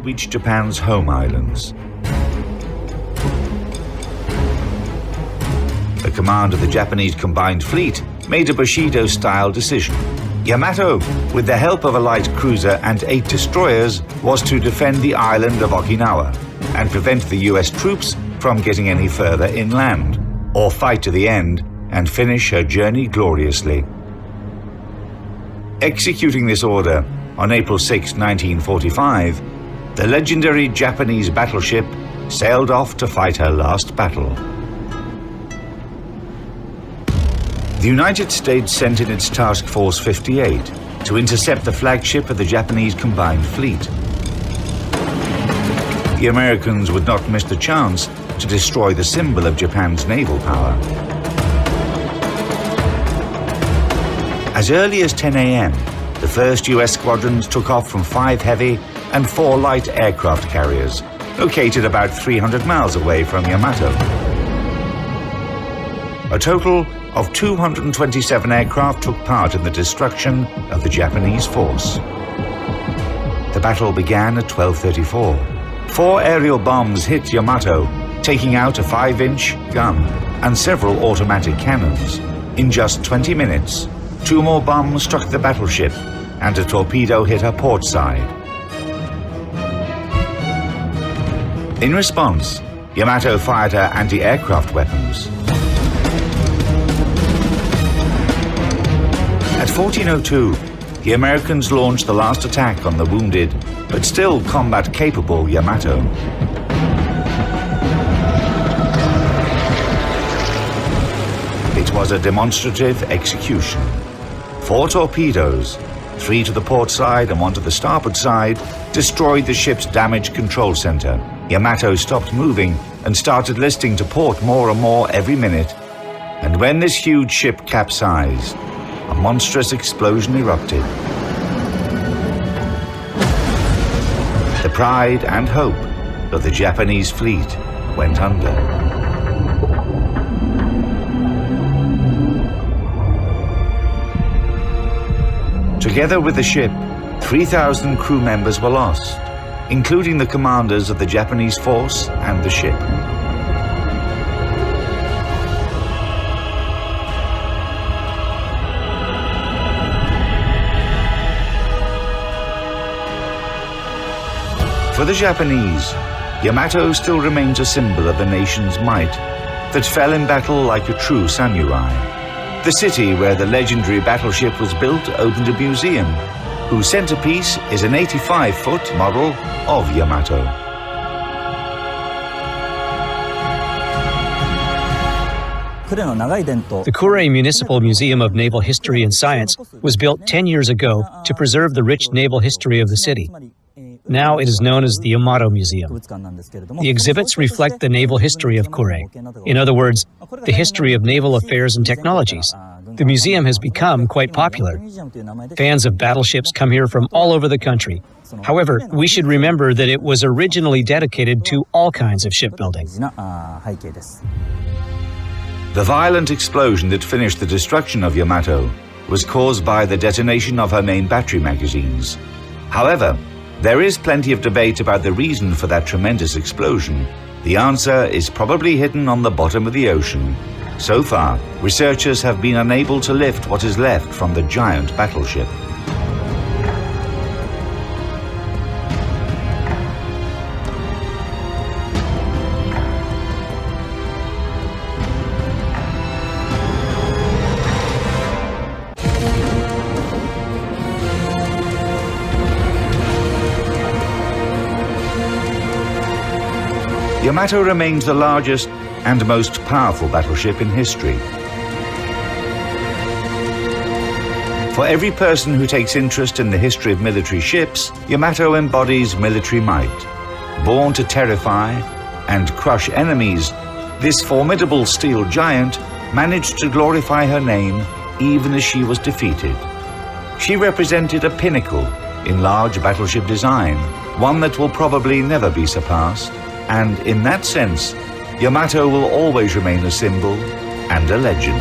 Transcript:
reach Japan's home islands. The command of the Japanese combined fleet made a Bushido-style decision. Yamato, with the help of a light cruiser and 8 destroyers, was to defend the island of Okinawa and prevent the US troops from getting any further inland, or fight to the end and finish her journey gloriously. Executing this order on April 6, 1945, the legendary Japanese battleship sailed off to fight her last battle. The United States sent in its Task Force 58 to intercept the flagship of the Japanese combined fleet. The Americans would not miss the chance to destroy the symbol of Japan's naval power. As early as 10 a.m., the first US squadrons took off from 5 heavy and 4 light aircraft carriers, located about 300 miles away from Yamato. A total of 227 aircraft took part in the destruction of the Japanese force. The battle began at 12:34. 4 aerial bombs hit Yamato, taking out a 5-inch gun and several automatic cannons. In just 20 minutes, 2 more bombs struck the battleship and a torpedo hit her port side. In response, Yamato fired her anti-aircraft weapons. At 14:02, the Americans launched the last attack on the wounded, but still combat-capable Yamato. It was a demonstrative execution. 4 torpedoes, 3 to the port side and 1 to the starboard side, destroyed the ship's damage control center. Yamato stopped moving and started listing to port more and more every minute. And when this huge ship capsized, a monstrous explosion erupted. The pride and hope of the Japanese fleet went under. Together with the ship, 3,000 crew members were lost, including the commanders of the Japanese force and the ship. For the Japanese, Yamato still remains a symbol of the nation's might that fell in battle like a true samurai. The city where the legendary battleship was built opened a museum, whose centerpiece is an 85-foot model of Yamato. The Kure Municipal Museum of Naval History and Science was built 10 years ago to preserve the rich naval history of the city. Now it is known as the Yamato Museum. The exhibits reflect the naval history of Kure. In other words, the history of naval affairs and technologies. The museum has become quite popular. Fans of battleships come here from all over the country. However, we should remember that it was originally dedicated to all kinds of shipbuilding. The violent explosion that finished the destruction of Yamato was caused by the detonation of her main battery magazines. However, there is plenty of debate about the reason for that tremendous explosion. The answer is probably hidden on the bottom of the ocean. So far, researchers have been unable to lift what is left from the giant battleship. Yamato remains the largest and most powerful battleship in history. For every person who takes interest in the history of military ships, Yamato embodies military might. Born to terrify and crush enemies, this formidable steel giant managed to glorify her name even as she was defeated. She represented a pinnacle in large battleship design, one that will probably never be surpassed. And in that sense, Yamato will always remain a symbol and a legend.